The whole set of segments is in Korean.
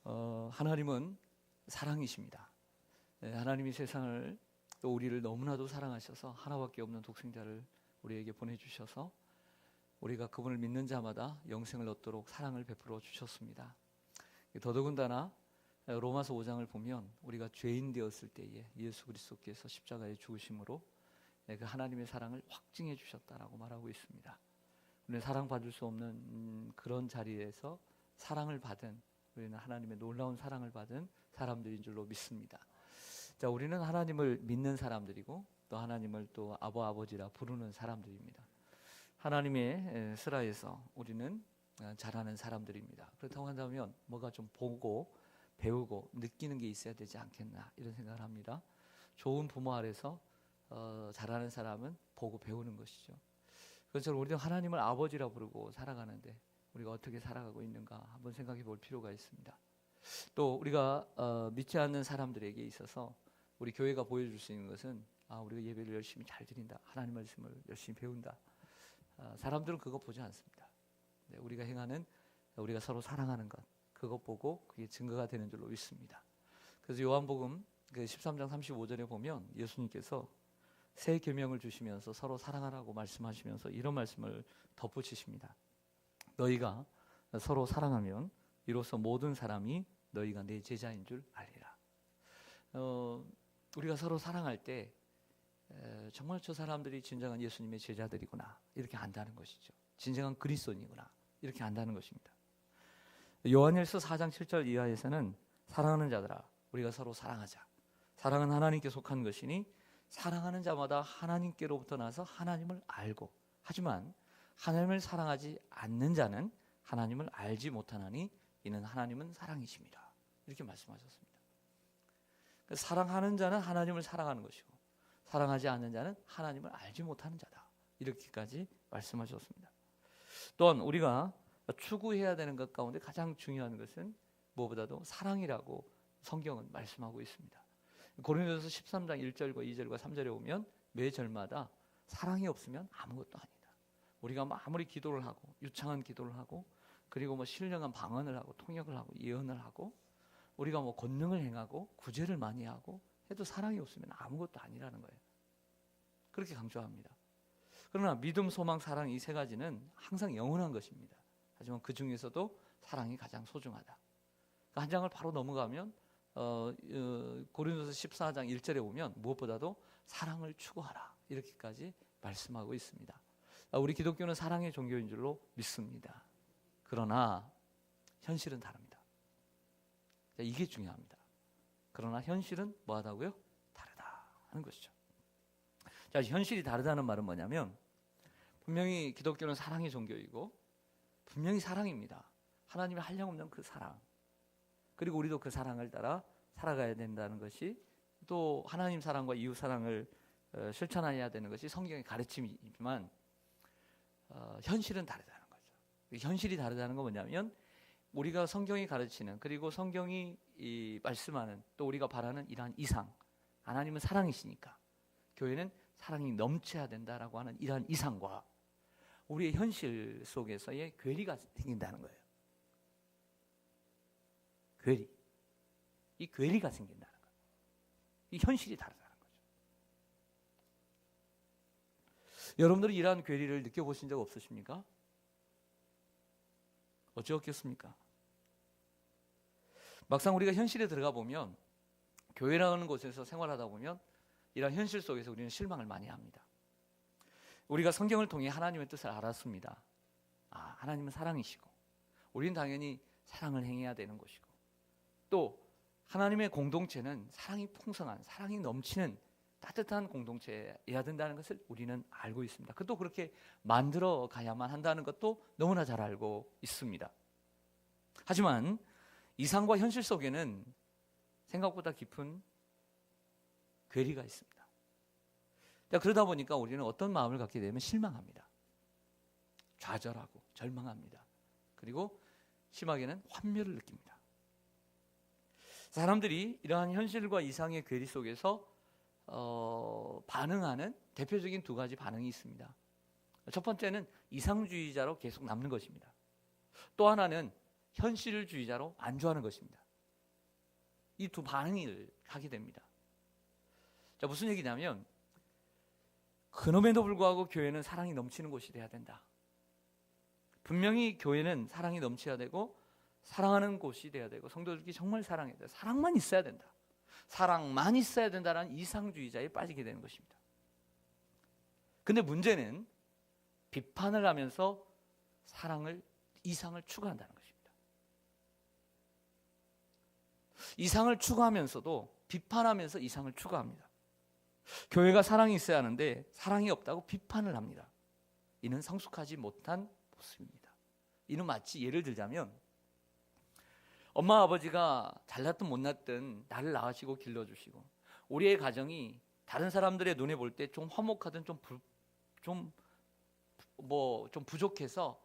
하나님은 사랑이십니다. 하나님이 세상을 또 우리를 너무나도 사랑하셔서 하나밖에 없는 독생자를 우리에게 보내주셔서 우리가 그분을 믿는 자마다 영생을 얻도록 사랑을 베풀어 주셨습니다. 더더군다나 로마서 5장을 보면 우리가 죄인 되었을 때에 예수 그리스도께서 십자가에 죽으심으로 그 하나님의 사랑을 확증해 주셨다라고 말하고 있습니다. 우리는 사랑받을 수 없는 그런 자리에서 사랑을 받은, 우리는 하나님의 놀라운 사랑을 받은 사람들인 줄로 믿습니다. 자, 우리는 하나님을 믿는 사람들이고 또 하나님을 또 아버지라 부르는 사람들입니다. 하나님의 슬하에서 우리는 자라는 사람들입니다. 그렇다고 한다면 뭐가 좀 보고 배우고 느끼는 게 있어야 되지 않겠나, 이런 생각을 합니다. 좋은 부모 아래서 자라는 사람은 보고 배우는 것이죠. 그것처럼 우리는 하나님을 아버지라 부르고 살아가는데 우리가 어떻게 살아가고 있는가 한번 생각해 볼 필요가 있습니다. 또 우리가 믿지 않는 사람들에게 있어서 우리 교회가 보여줄 수 있는 것은 우리가 예배를 열심히 잘 드린다, 하나님 말씀을 열심히 배운다. 사람들은 그거 보지 않습니다. 우리가 행하는, 우리가 서로 사랑하는 것, 그것 보고 그게 증거가 되는 줄로 믿습니다. 그래서 요한복음 13장 35절에 보면 예수님께서 새 계명을 주시면서 서로 사랑하라고 말씀하시면서 이런 말씀을 덧붙이십니다. 너희가 서로 사랑하면 이로써 모든 사람이 너희가 내 제자인 줄 알리라. 우리가 서로 사랑할 때 정말 저 사람들이 진정한 예수님의 제자들이구나, 이렇게 안다는 것이죠. 진정한 그리스도인이구나, 이렇게 안다는 것입니다. 요한일서 4장 7절 이하에서는 사랑하는 자들아 우리가 서로 사랑하자. 사랑은 하나님께 속한 것이니 사랑하는 자마다 하나님께로부터 나서 하나님을 알고, 하지만 하나님을 사랑하지 않는 자는 하나님을 알지 못하나니 이는 하나님은 사랑이십니다. 이렇게 말씀하셨습니다. 사랑하는 자는 하나님을 사랑하는 것이고 사랑하지 않는 자는 하나님을 알지 못하는 자다, 이렇게까지 말씀하셨습니다. 또한 우리가 추구해야 되는 것 가운데 가장 중요한 것은 무엇보다도 사랑이라고 성경은 말씀하고 있습니다. 고린도서 13장 1절과 2절과 3절에 보면 매 절마다 사랑이 없으면 아무것도 아니다. 우리가 아무리 기도를 하고 유창한 기도를 하고 그리고 신령한 방언을 하고 통역을 하고 예언을 하고 우리가 권능을 행하고 구제를 많이 하고 해도 사랑이 없으면 아무것도 아니라는 거예요. 그렇게 강조합니다. 그러나 믿음, 소망, 사랑, 이 세 가지는 항상 영원한 것입니다. 하지만 그 중에서도 사랑이 가장 소중하다. 한 장을 바로 넘어가면 고린도서 14장 1절에 보면 무엇보다도 사랑을 추구하라, 이렇게까지 말씀하고 있습니다. 우리 기독교는 사랑의 종교인 줄로 믿습니다. 그러나 현실은 다릅니다. 이게 중요합니다. 그러나 현실은 뭐하다고요? 다르다 하는 것이죠. 자, 현실이 다르다는 말은 뭐냐면 분명히 기독교는 사랑의 종교이고 분명히 사랑입니다. 하나님이 한량없는 그 사랑, 그리고 우리도 그 사랑을 따라 살아가야 된다는 것이, 또 하나님 사랑과 이웃 사랑을 실천해야 되는 것이 성경의 가르침이지만 현실은 다르다는 거죠. 현실이 다르다는 건 뭐냐면 우리가 성경이 가르치는, 그리고 성경이 말씀하는, 또 우리가 바라는 이러한 이상, 하나님은 사랑이시니까 교회는 사랑이 넘쳐야 된다라고 하는 이러한 이상과 우리의 현실 속에서의 괴리가 생긴다는 거예요. 괴리. 이 괴리가 생긴다는 거예요. 이 현실이 다르다는 거죠. 여러분들은 이러한 괴리를 느껴보신 적 없으십니까? 어찌었겠습니까? 막상 우리가 현실에 들어가 보면, 교회라는 곳에서 생활하다 보면 이런 현실 속에서 우리는 실망을 많이 합니다. 우리가 성경을 통해 하나님의 뜻을 알았습니다. 하나님은 사랑이시고 우리는 당연히 사랑을 행해야 되는 것이고, 또 하나님의 공동체는 사랑이 풍성한, 사랑이 넘치는 따뜻한 공동체여야 된다는 것을 우리는 알고 있습니다. 그것도 그렇게 만들어 가야만 한다는 것도 너무나 잘 알고 있습니다. 하지만 이상과 현실 속에는 생각보다 깊은 괴리가 있습니다. 그러다 보니까 우리는 어떤 마음을 갖게 되면 실망합니다. 좌절하고 절망합니다. 그리고 심하게는 환멸을 느낍니다. 사람들이 이러한 현실과 이상의 괴리 속에서 반응하는 대표적인 두 가지 반응이 있습니다. 첫 번째는 이상주의자로 계속 남는 것입니다. 또 하나는 현실주의자로 안주하는 것입니다. 이 두 반응을 하게 됩니다. 자, 무슨 얘기냐면 그놈에도 불구하고 교회는 사랑이 넘치는 곳이 돼야 된다. 분명히 교회는 사랑이 넘쳐야 되고 사랑하는 곳이 돼야 되고 성도들끼리 정말 사랑해야 돼. 사랑만 있어야 된다. 사랑만 있어야 된다는 이상주의자에 빠지게 되는 것입니다. 근데 문제는 비판을 하면서 이상을 추구한다는 것입니다. 이상을 추구하면서도 비판하면서 이상을 추구합니다. 교회가 사랑이 있어야 하는데 사랑이 없다고 비판을 합니다. 이는 성숙하지 못한 모습입니다. 이는 마치 예를 들자면 엄마 아버지가 잘났든 못났든 나를 낳으시고 길러주시고 우리의 가정이 다른 사람들의 눈에 볼 때 좀 화목하든 좀 부족해서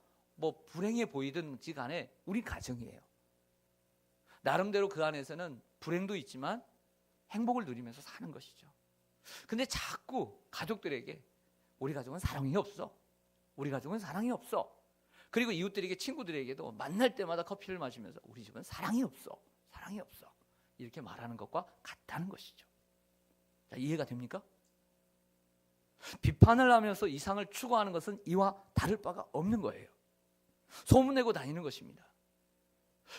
불행해 보이든지 간에 우리 가정이에요. 나름대로 그 안에서는 불행도 있지만 행복을 누리면서 사는 것이죠. 근데 자꾸 가족들에게 우리 가족은 사랑이 없어. 우리 가족은 사랑이 없어. 그리고 이웃들에게 친구들에게도 만날 때마다 커피를 마시면서 우리 집은 사랑이 없어. 사랑이 없어. 이렇게 말하는 것과 같다는 것이죠. 자, 이해가 됩니까? 비판을 하면서 이상을 추구하는 것은 이와 다를 바가 없는 거예요. 소문내고 다니는 것입니다.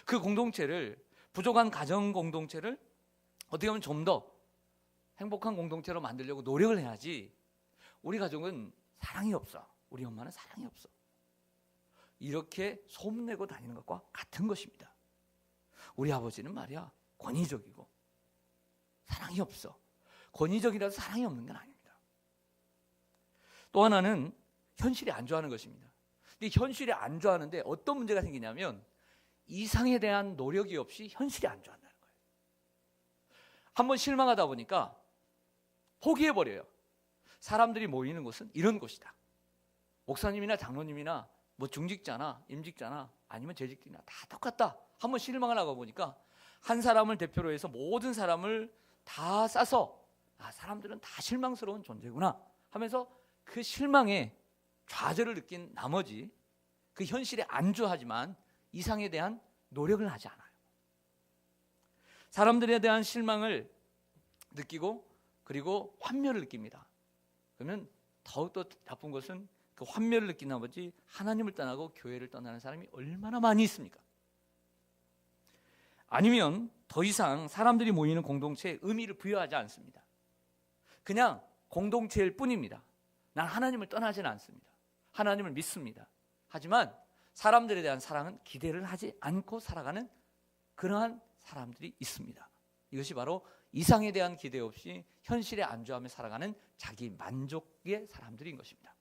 그 공동체를 부족한 가정 공동체를 어떻게 보면 좀 더 행복한 공동체로 만들려고 노력을 해야지 우리 가족은 사랑이 없어. 우리 엄마는 사랑이 없어. 이렇게 소문내고 다니는 것과 같은 것입니다. 우리 아버지는 말이야 권위적이고 사랑이 없어. 권위적이라서 사랑이 없는 건 아닙니다. 또 하나는 현실에 안주하는 것입니다. 근데 현실에 안주하는데 어떤 문제가 생기냐면 이상에 대한 노력이 없이 현실에 안주한다는 거예요. 한번 실망하다 보니까 포기해버려요. 사람들이 모이는 곳은 이런 곳이다. 목사님이나 장로님이나 중직자나 임직자나 아니면 재직자나 다 똑같다. 한번 실망을 하고 보니까 한 사람을 대표로 해서 모든 사람을 다 싸서 사람들은 다 실망스러운 존재구나 하면서 그 실망에 좌절을 느낀 나머지 그 현실에 안주하지만 이상에 대한 노력을 하지 않아요. 사람들에 대한 실망을 느끼고 그리고 환멸을 느낍니다. 그러면 더욱더 나쁜 것은 그 환멸을 느낀 나머지 하나님을 떠나고 교회를 떠나는 사람이 얼마나 많이 있습니까? 아니면 더 이상 사람들이 모이는 공동체에 의미를 부여하지 않습니다. 그냥 공동체일 뿐입니다. 난 하나님을 떠나지는 않습니다. 하나님을 믿습니다. 하지만 사람들에 대한 사랑은 기대를 하지 않고 살아가는 그러한 사람들이 있습니다. 이것이 바로 이상에 대한 기대 없이 현실에 안주하며 살아가는 자기 만족의 사람들인 것입니다.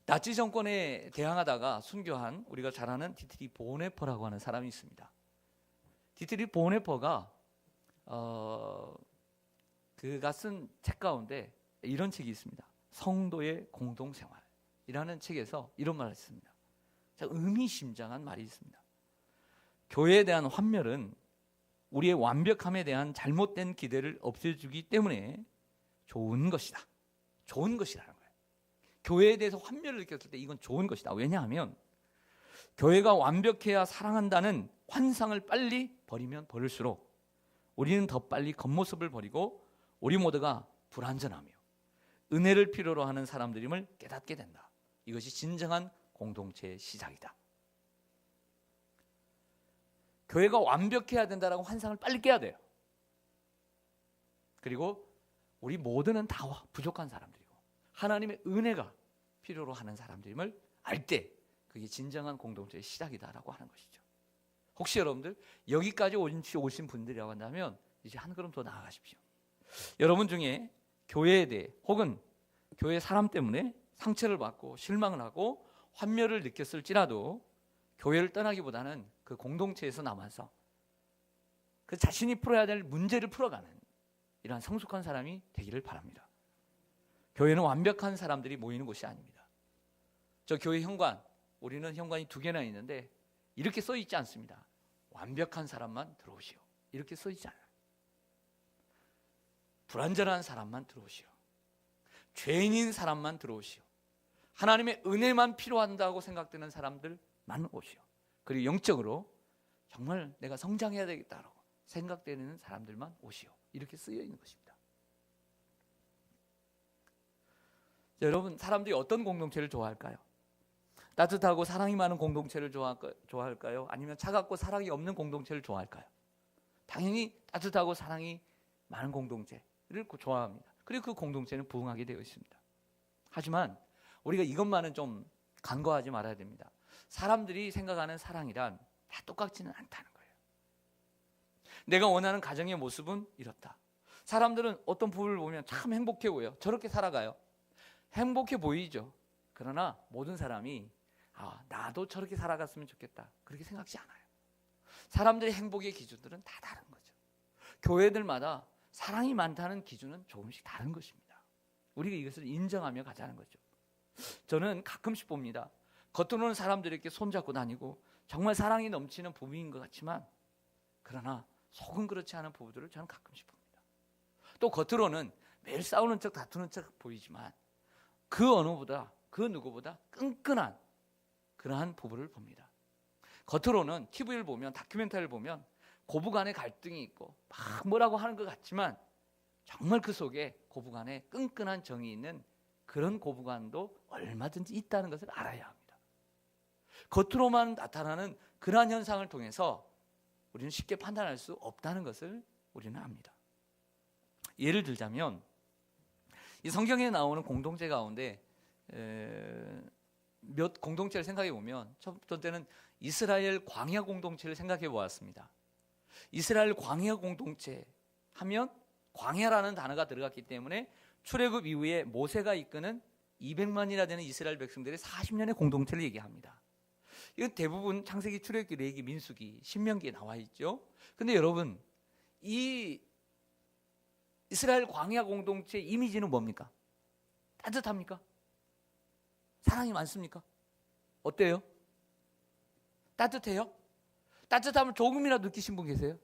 나치 정권에 대항하다가 순교한 우리가 잘 아는 디트리 보네퍼라고 하는 사람이 있습니다. 디트리 보네퍼가 그가 쓴 책 가운데 이런 책이 있습니다. 성도의 공동생활이라는 책에서 이런 말을 했습니다. 의미심장한 말이 있습니다. 교회에 대한 환멸은 우리의 완벽함에 대한 잘못된 기대를 없애주기 때문에 좋은 것이다. 좋은 것이라는 거예요. 교회에 대해서 환멸을 느꼈을 때 이건 좋은 것이다. 왜냐하면 교회가 완벽해야 사랑한다는 환상을 빨리 버리면 버릴수록 우리는 더 빨리 겉모습을 버리고 우리 모두가 불완전하며 은혜를 필요로 하는 사람들임을 깨닫게 된다. 이것이 진정한 공동체의 시작이다. 교회가 완벽해야 된다라고 환상을 빨리 깨야 돼요. 그리고 우리 모두는 다 부족한 사람들이고 하나님의 은혜가 필요로 하는 사람들임을 알 때 그게 진정한 공동체의 시작이다라고 하는 것이죠. 혹시 여러분들 여기까지 오신 분들이라고 한다면 이제 한 걸음 더 나아가십시오. 여러분 중에 교회에 대해 혹은 교회 사람 때문에 상처를 받고 실망을 하고 환멸을 느꼈을지라도 교회를 떠나기보다는 그 공동체에서 남아서 그 자신이 풀어야 될 문제를 풀어가는 이러한 성숙한 사람이 되기를 바랍니다. 교회는 완벽한 사람들이 모이는 곳이 아닙니다. 저 교회 현관, 우리는 현관이 2개나 있는데 이렇게 써 있지 않습니다. 완벽한 사람만 들어오시오. 이렇게 써 있지 않아요. 불완전한 사람만 들어오시오. 죄인인 사람만 들어오시오. 하나님의 은혜만 필요한다고 생각되는 사람들만 오시오. 그리고 영적으로 정말 내가 성장해야 되겠다라고 생각되는 사람들만 오시오. 이렇게 쓰여 있는 것입니다. 여러분, 사람들이 어떤 공동체를 좋아할까요? 따뜻하고 사랑이 많은 공동체를 좋아할까요? 아니면 차갑고 사랑이 없는 공동체를 좋아할까요? 당연히 따뜻하고 사랑이 많은 공동체를 좋아합니다. 그리고 그 공동체는 부흥하게 되어 있습니다. 하지만 우리가 이것만은 좀 간과하지 말아야 됩니다. 사람들이 생각하는 사랑이란 다 똑같지는 않다는 거예요. 내가 원하는 가정의 모습은 이렇다. 사람들은 어떤 부부를 보면 참 행복해 보여. 저렇게 살아가요. 행복해 보이죠. 그러나 모든 사람이 나도 저렇게 살아갔으면 좋겠다, 그렇게 생각지 않아요. 사람들의 행복의 기준들은 다 다른 거죠. 교회들마다 사랑이 많다는 기준은 조금씩 다른 것입니다. 우리가 이것을 인정하며 가자는 거죠. 저는 가끔씩 봅니다. 겉으로는 사람들이 이렇게 손잡고 다니고 정말 사랑이 넘치는 부부인 것 같지만, 그러나 속은 그렇지 않은 부부들을 저는 가끔씩 봅니다. 또 겉으로는 매일 싸우는 척 다투는 척 보이지만 그 어느보다, 그 누구보다 끈끈한 그러한 부부를 봅니다. 겉으로는 TV를 보면, 다큐멘터리를 보면 고부간에 갈등이 있고 막 뭐라고 하는 것 같지만 정말 그 속에 고부간에 끈끈한 정이 있는 그런 고부간도 얼마든지 있다는 것을 알아야 합니다. 겉으로만 나타나는 그러한 현상을 통해서 우리는 쉽게 판단할 수 없다는 것을 우리는 압니다. 예를 들자면 이 성경에 나오는 공동체 가운데 몇 공동체를 생각해 보면, 첫 번째는 이스라엘 광야 공동체를 생각해 보았습니다. 이스라엘 광야 공동체 하면 광야라는 단어가 들어갔기 때문에 출애굽 이후에 모세가 이끄는 200만이나 되는 이스라엘 백성들의 40년의 공동체를 얘기합니다. 이건 대부분 창세기, 출애굽기, 레위기, 민수기, 신명기에 나와 있죠. 근데 여러분, 이 이스라엘 광야 공동체 이미지는 뭡니까? 따뜻합니까? 사랑이 많습니까? 어때요? 따뜻해요? 따뜻함을 조금이라도 느끼신 분 계세요?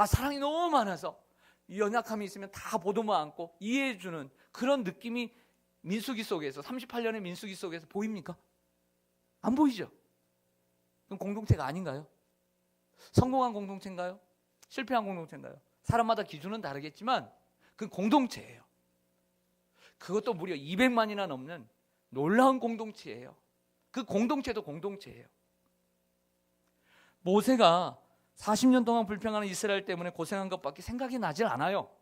사랑이 너무 많아서 연약함이 있으면 다 보듬어 안고 이해해주는 그런 느낌이 민수기 속에서, 38년의 민수기 속에서 보입니까? 안 보이죠? 그럼 공동체가 아닌가요? 성공한 공동체인가요? 실패한 공동체인가요? 사람마다 기준은 다르겠지만 그건 공동체예요. 그것도 무려 200만이나 넘는 놀라운 공동체예요. 그 공동체도 공동체예요. 모세가 40년 동안 불평하는 이스라엘 때문에 고생한 것밖에 생각이 나질 않아요.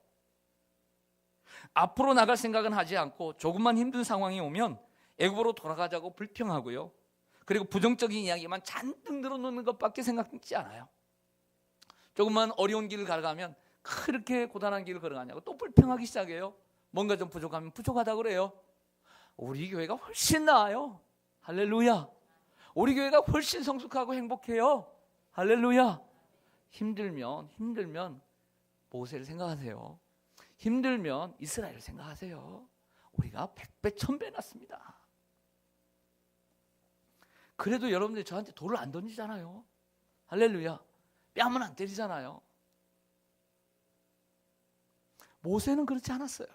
앞으로 나갈 생각은 하지 않고 조금만 힘든 상황이 오면 애굽으로 돌아가자고 불평하고요. 그리고 부정적인 이야기만 잔뜩 늘어놓는 것밖에 생각지 않아요. 조금만 어려운 길을 걸어가면 그렇게 고단한 길을 걸어가냐고 또 불평하기 시작해요. 뭔가 좀 부족하면 부족하다고 그래요. 우리 교회가 훨씬 나아요. 할렐루야. 우리 교회가 훨씬 성숙하고 행복해요. 할렐루야. 힘들면 모세를 생각하세요. 힘들면 이스라엘을 생각하세요. 우리가 100배 1000배 낫습니다. 그래도 여러분들 저한테 돌을 안 던지잖아요. 할렐루야. 뺨은 안 때리잖아요. 모세는 그렇지 않았어요.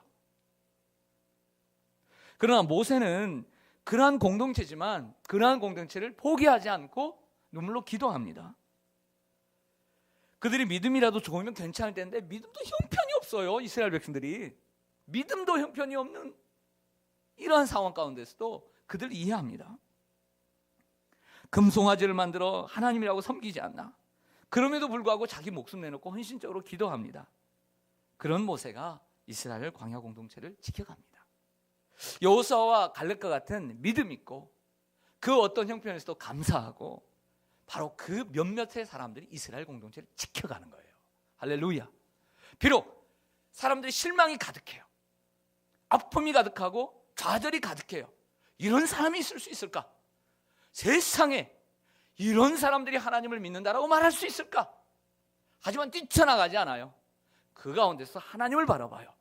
그러나 모세는 그러한 공동체지만 그러한 공동체를 포기하지 않고 눈물로 기도합니다. 그들이 믿음이라도 좋으면 괜찮을 텐데 믿음도 형편이 없어요. 이스라엘 백성들이 믿음도 형편이 없는 이러한 상황 가운데서도 그들을 이해합니다. 금송아지를 만들어 하나님이라고 섬기지 않나? 그럼에도 불구하고 자기 목숨 내놓고 헌신적으로 기도합니다. 그런 모세가 이스라엘 광야 공동체를 지켜갑니다. 여호수아와 갈렙과 같은 믿음 있고 그 어떤 형편에서도 감사하고 바로 그 몇몇의 사람들이 이스라엘 공동체를 지켜가는 거예요. 할렐루야. 비록 사람들이 실망이 가득해요. 아픔이 가득하고 좌절이 가득해요. 이런 사람이 있을 수 있을까? 세상에 이런 사람들이 하나님을 믿는다라고 말할 수 있을까? 하지만 뛰쳐나가지 않아요. 그 가운데서 하나님을 바라봐요.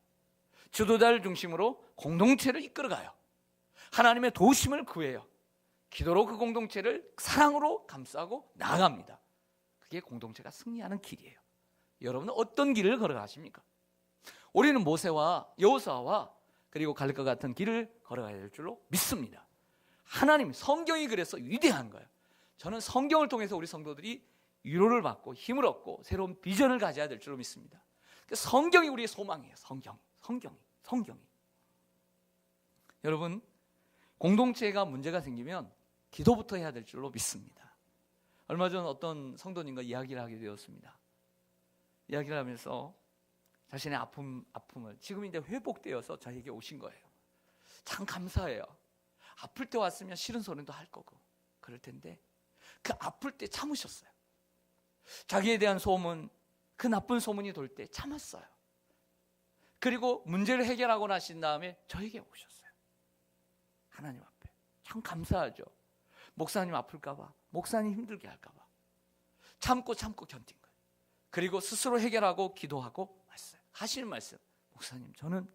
지도자를 중심으로 공동체를 이끌어가요. 하나님의 도우심을 구해요. 기도로 그 공동체를 사랑으로 감싸고 나아갑니다. 그게 공동체가 승리하는 길이에요. 여러분은 어떤 길을 걸어가십니까? 우리는 모세와 여호수아와 그리고 갈렙과 같은 길을 걸어가야 될 줄로 믿습니다. 하나님, 성경이 그래서 위대한 거예요. 저는 성경을 통해서 우리 성도들이 위로를 받고 힘을 얻고 새로운 비전을 가져야 될 줄로 믿습니다. 성경이 우리의 소망이에요. 성경이. 여러분, 공동체가 문제가 생기면 기도부터 해야 될 줄로 믿습니다. 얼마 전 어떤 성도님과 이야기를 하게 되었습니다. 이야기를 하면서 자신의 아픔을 지금 이제 회복되어서 저에게 오신 거예요. 참 감사해요. 아플 때 왔으면 싫은 소리도 할 거고 그럴 텐데 그 아플 때 참으셨어요. 자기에 대한 소문, 그 나쁜 소문이 돌 때 참았어요. 그리고 문제를 해결하고 나신 다음에 저에게 오셨어요. 하나님 앞에. 참 감사하죠. 목사님 아플까 봐, 목사님 힘들게 할까 봐 참고 견딘 거예요. 그리고 스스로 해결하고 기도하고 왔어요. 하시는 말씀, 목사님, 저는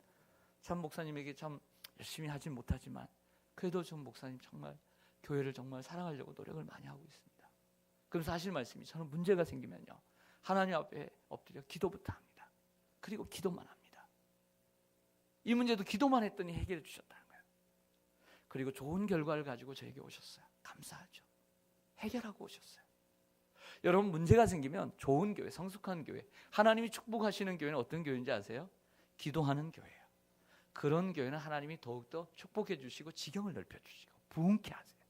참 목사님에게 참 열심히 하진 못하지만 그래도 좀 목사님 정말 교회를 정말 사랑하려고 노력을 많이 하고 있습니다. 그래서 하실 말씀이, 저는 문제가 생기면요 하나님 앞에 엎드려 기도부터 합니다. 그리고 기도만 합니다. 이 문제도 기도만 했더니 해결해 주셨다는 거예요. 그리고 좋은 결과를 가지고 저에게 오셨어요. 감사하죠. 해결하고 오셨어요. 여러분, 문제가 생기면 좋은 교회, 성숙한 교회, 하나님이 축복하시는 교회는 어떤 교회인지 아세요? 기도하는 교회예요. 그런 교회는 하나님이 더욱더 축복해 주시고 지경을 넓혀 주시고 부흥케 하세요.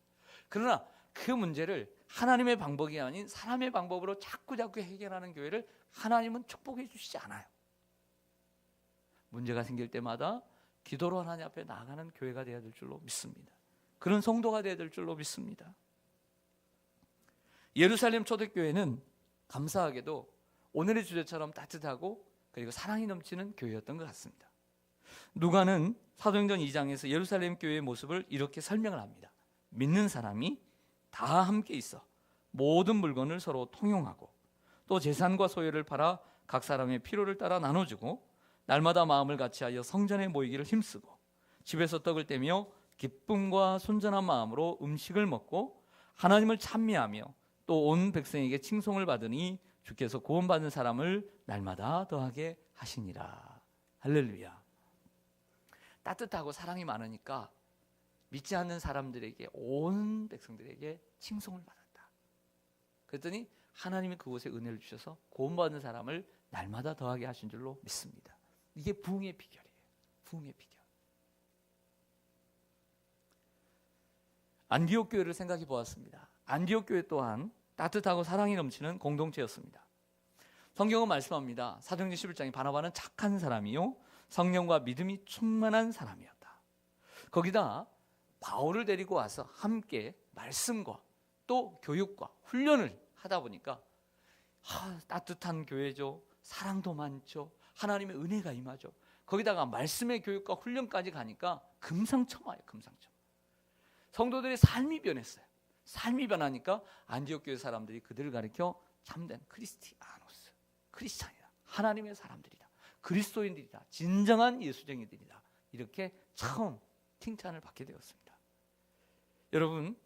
그러나 그 문제를 하나님의 방법이 아닌 사람의 방법으로 자꾸 해결하는 교회를 하나님은 축복해 주시지 않아요. 문제가 생길 때마다 기도로 하나님 앞에 나아가는 교회가 되어야 될 줄로 믿습니다. 그런 성도가 되어야 될 줄로 믿습니다. 예루살렘 초대교회는 감사하게도 오늘의 주제처럼 따뜻하고 그리고 사랑이 넘치는 교회였던 것 같습니다. 누가는 사도행전 2장에서 예루살렘 교회의 모습을 이렇게 설명을 합니다. 믿는 사람이 다 함께 있어 모든 물건을 서로 통용하고 또 재산과 소유를 팔아 각 사람의 필요를 따라 나눠주고 날마다 마음을 같이하여 성전에 모이기를 힘쓰고 집에서 떡을 떼며 기쁨과 순전한 마음으로 음식을 먹고 하나님을 찬미하며 또 온 백성에게 칭송을 받으니 주께서 구원받은 사람을 날마다 더하게 하시니라. 할렐루야. 따뜻하고 사랑이 많으니까 믿지 않는 사람들에게, 온 백성들에게 칭송을 받았다. 그랬더니 하나님이 그곳에 은혜를 주셔서 구원받은 사람을 날마다 더하게 하신 줄로 믿습니다. 이게 부흥의 비결이에요. 부흥의 비결. 안디옥 교회를 생각해 보았습니다. 안디옥 교회 또한 따뜻하고 사랑이 넘치는 공동체였습니다. 성경은 말씀합니다. 사도행전 11장에 바나바는 착한 사람이요 성령과 믿음이 충만한 사람이었다. 거기다 바울을 데리고 와서 함께 말씀과 또 교육과 훈련을 하다 보니까 따뜻한 교회죠. 사랑도 많죠. 하나님의 은혜가 임하죠. 거기다가 말씀의 교육과 훈련까지 가니까 금상첨화예요. 금상첨화. 성도들의 삶이 변했어요. 삶이 변하니까 안디옥 교회 사람들이 그들을 가리켜 참된 크리스티아노스, 크리스찬이다, 하나님의 사람들이다, 그리스도인들이다, 진정한 예수쟁이들이다, 이렇게 처음 칭찬을 받게 되었습니다. 여러분,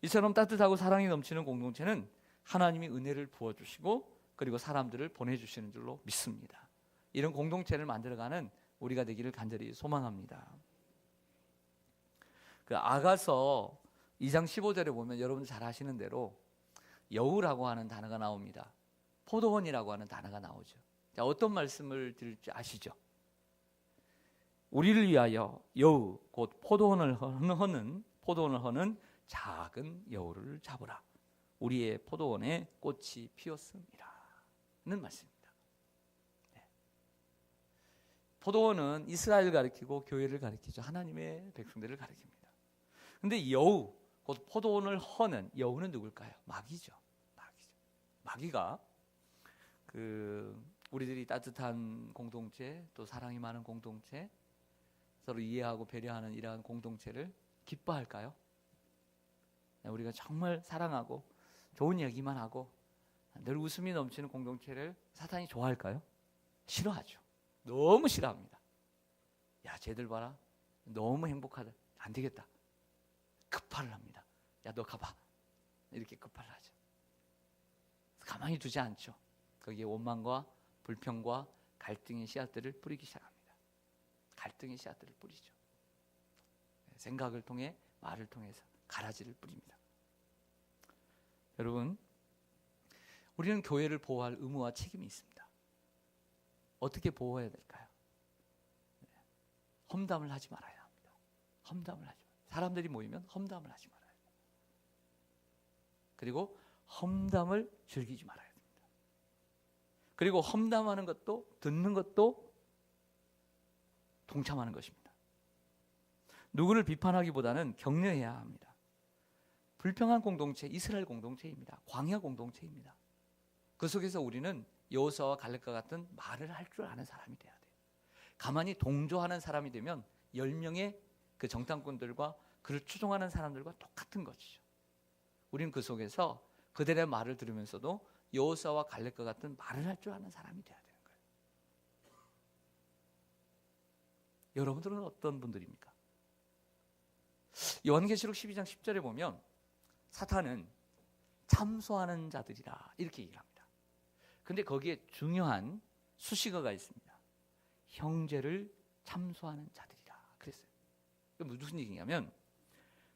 이처럼 따뜻하고 사랑이 넘치는 공동체는 하나님이 은혜를 부어주시고 그리고 사람들을 보내주시는 줄로 믿습니다. 이런 공동체를 만들어가는 우리가 되기를 간절히 소망합니다. 그 아가서 2장 15절에 보면 여러분 잘 아시는 대로 여우라고 하는 단어가 나옵니다. 포도원이라고 하는 단어가 나오죠. 자, 어떤 말씀을 드릴지 아시죠? 우리를 위하여 여우, 곧 포도원을 허는 작은 여우를 잡으라. 우리의 포도원에 꽃이 피었습니다. 는 말씀입니다. 네. 포도원은 이스라엘을 가리키고 교회를 가리키죠. 하나님의 백성들을 가리킵니다. 그런데 여우, 곧 포도원을 허는 여우는 누굴까요? 마귀죠. 마귀가 우리들이 따뜻한 공동체, 또 사랑이 많은 공동체, 서로 이해하고 배려하는 이러한 공동체를 기뻐할까요? 우리가 정말 사랑하고 좋은 얘기만 하고 늘 웃음이 넘치는 공동체를 사탄이 좋아할까요? 싫어하죠. 너무 싫어합니다. 야, 쟤들 봐라. 너무 행복하다. 안 되겠다. 급발을 합니다. 야, 너 가봐. 이렇게 급발을 하죠. 가만히 두지 않죠. 거기에 원망과 불평과 갈등의 씨앗들을 뿌리기 시작합니다. 갈등의 씨앗들을 뿌리죠. 생각을 통해, 말을 통해서 가라지를 뿌립니다. 여러분, 우리는 교회를 보호할 의무와 책임이 있습니다. 어떻게 보호해야 될까요? 험담을 하지 말아야 합니다. 험담을 하지 말아요. 사람들이 모이면 험담을 하지 말아요. 그리고 험담을 즐기지 말아야 됩니다. 그리고 험담하는 것도 듣는 것도 동참하는 것입니다. 누구를 비판하기보다는 격려해야 합니다. 불평한 공동체, 이스라엘 공동체입니다. 광야 공동체입니다. 그 속에서 우리는 여호수아와 갈렙과 같은 말을 할 줄 아는 사람이 돼야 돼요. 가만히 동조하는 사람이 되면 10명의 그 정탐꾼들과 그를 추종하는 사람들과 똑같은 것이죠. 우리는 그 속에서 그들의 말을 들으면서도 여호수아와 갈렙과 같은 말을 할 줄 아는 사람이 돼야 되는 거예요. 여러분들은 어떤 분들입니까? 요한계시록 12장 10절에 보면 사탄은 참소하는 자들이라 이렇게 얘기를 합니다. 근데 거기에 중요한 수식어가 있습니다. 형제를 참소하는 자들이라 그랬어요. 무슨 얘기냐면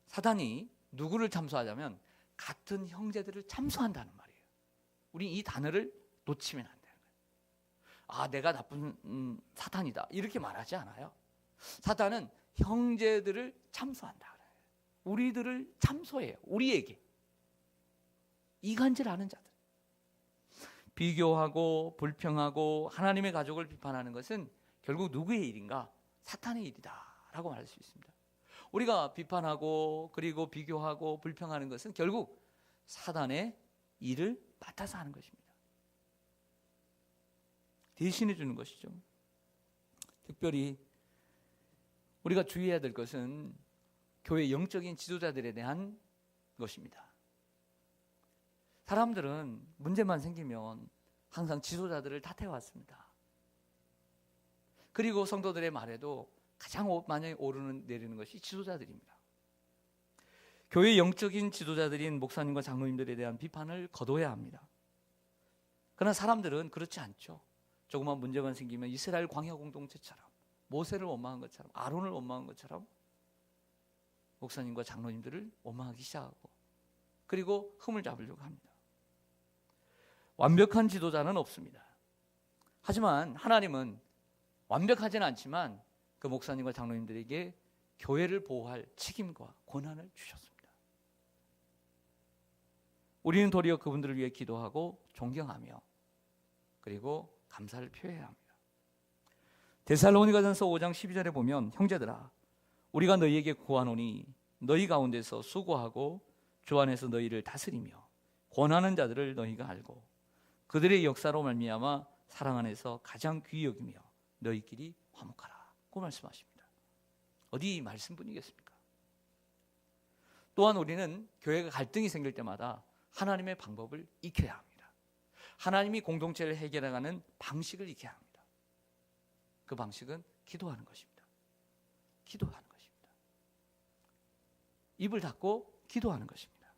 사탄이 누구를 참소하자면 같은 형제들을 참소한다는 말이에요. 우리 이 단어를 놓치면 안 되는 거예요. 아, 내가 나쁜 사탄이다 이렇게 말하지 않아요. 사탄은 형제들을 참소한다 그래요. 우리들을 참소해요. 우리에게 이간질하는 자들, 비교하고 불평하고 하나님의 가족을 비판하는 것은 결국 누구의 일인가? 사탄의 일이다라고 말할 수 있습니다. 우리가 비판하고 그리고 비교하고 불평하는 것은 결국 사탄의 일을 맡아서 하는 것입니다. 대신해 주는 것이죠. 특별히 우리가 주의해야 될 것은 교회 영적인 지도자들에 대한 것입니다. 사람들은 문제만 생기면 항상 지도자들을 탓해왔습니다. 그리고 성도들의 말에도 가장 많이 오르는 내리는 것이 지도자들입니다. 교회 영적인 지도자들인 목사님과 장로님들에 대한 비판을 거둬야 합니다. 그러나 사람들은 그렇지 않죠. 조그만 문제만 생기면 이스라엘 광야 공동체처럼 모세를 원망한 것처럼 아론을 원망한 것처럼 목사님과 장로님들을 원망하기 시작하고 그리고 흠을 잡으려고 합니다. 완벽한 지도자는 없습니다. 하지만 하나님은 완벽하지는 않지만 그 목사님과 장로님들에게 교회를 보호할 책임과 권한을 주셨습니다. 우리는 도리어 그분들을 위해 기도하고 존경하며 그리고 감사를 표해야 합니다. 데살로니가전서 5장 12절에 보면 형제들아 우리가 너희에게 구하노니 너희 가운데서 수고하고 주 안에서 너희를 다스리며 권하는 자들을 너희가 알고 그들의 역사로 말미암아 사랑 안에서 가장 귀히 여기며 너희끼리 화목하라고 말씀하십니다. 어디 말씀뿐이겠습니까? 또한 우리는 교회가 갈등이 생길 때마다 하나님의 방법을 익혀야 합니다. 하나님이 공동체를 해결해가는 방식을 익혀야 합니다. 그 방식은 기도하는 것입니다. 기도하는 것입니다. 입을 닫고 기도하는 것입니다.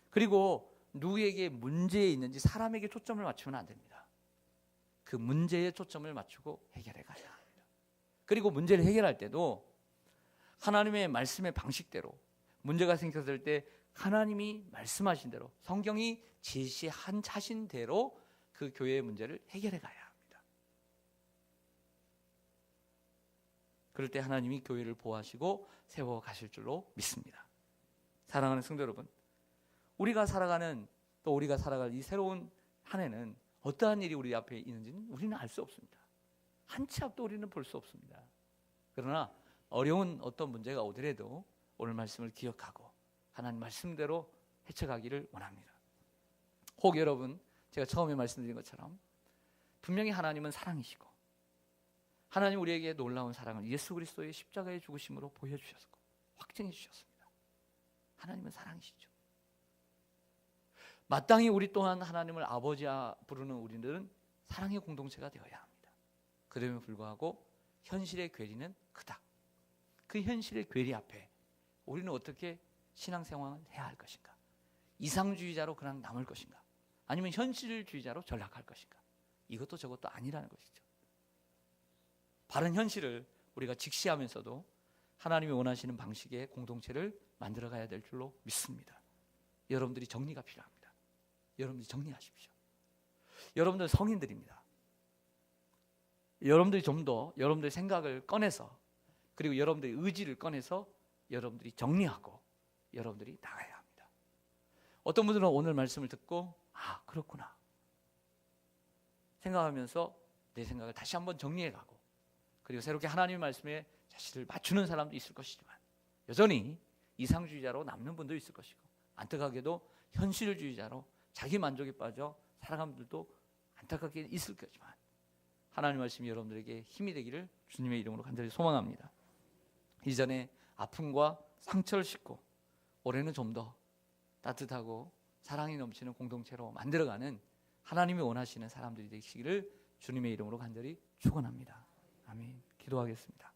그리고 누구에게 문제에 있는지 사람에게 초점을 맞추면 안 됩니다. 그 문제에 초점을 맞추고 해결해 가야 합니다. 그리고 문제를 해결할 때도 하나님의 말씀의 방식대로 문제가 생겼을 때 하나님이 말씀하신 대로 성경이 제시한 자신대로 그 교회의 문제를 해결해 가야 합니다. 그럴 때 하나님이 교회를 보호하시고 세워 가실 줄로 믿습니다. 사랑하는 성도 여러분, 우리가 살아갈 이 새로운 한 해는 어떠한 일이 우리 앞에 있는지는 우리는 알 수 없습니다. 한 치 앞도 우리는 볼 수 없습니다. 그러나 어려운 어떤 문제가 오더라도 오늘 말씀을 기억하고 하나님 말씀대로 헤쳐가기를 원합니다. 혹 여러분, 제가 처음에 말씀드린 것처럼 분명히 하나님은 사랑이시고 하나님 우리에게 놀라운 사랑을 예수 그리스도의 십자가의 죽으심으로 보여주셨고 확증해 주셨습니다. 하나님은 사랑이시죠. 마땅히 우리 또한 하나님을 아버지야 부르는 우리들은 사랑의 공동체가 되어야 합니다. 그럼에도 불구하고 현실의 괴리는 크다. 그 현실의 괴리 앞에 우리는 어떻게 신앙생활을 해야 할 것인가? 이상주의자로 그냥 남을 것인가? 아니면 현실주의자로 전락할 것인가? 이것도 저것도 아니라는 것이죠. 바른 현실을 우리가 직시하면서도 하나님이 원하시는 방식의 공동체를 만들어가야 될 줄로 믿습니다. 여러분들이 정리가 필요합니다. 여러분들이 정리하십시오. 여러분들 성인들입니다. 여러분들이 좀 더 여러분들의 생각을 꺼내서, 그리고 여러분들의 의지를 꺼내서 여러분들이 정리하고 여러분들이 나가야 합니다. 어떤 분들은 오늘 말씀을 듣고 그렇구나 생각하면서 내 생각을 다시 한번 정리해가고, 그리고 새롭게 하나님의 말씀에 자신을 맞추는 사람도 있을 것이지만 여전히 이상주의자로 남는 분도 있을 것이고, 안타깝게도 현실주의자로 자기 만족에 빠져 살아가는 분들도 안타깝게 있을 거지만, 하나님 말씀이 여러분들에게 힘이 되기를 주님의 이름으로 간절히 소망합니다. 이전에 아픔과 상처를 싣고 올해는 좀 더 따뜻하고 사랑이 넘치는 공동체로 만들어가는 하나님이 원하시는 사람들이 되시기를 주님의 이름으로 간절히 축원합니다. 아멘. 기도하겠습니다.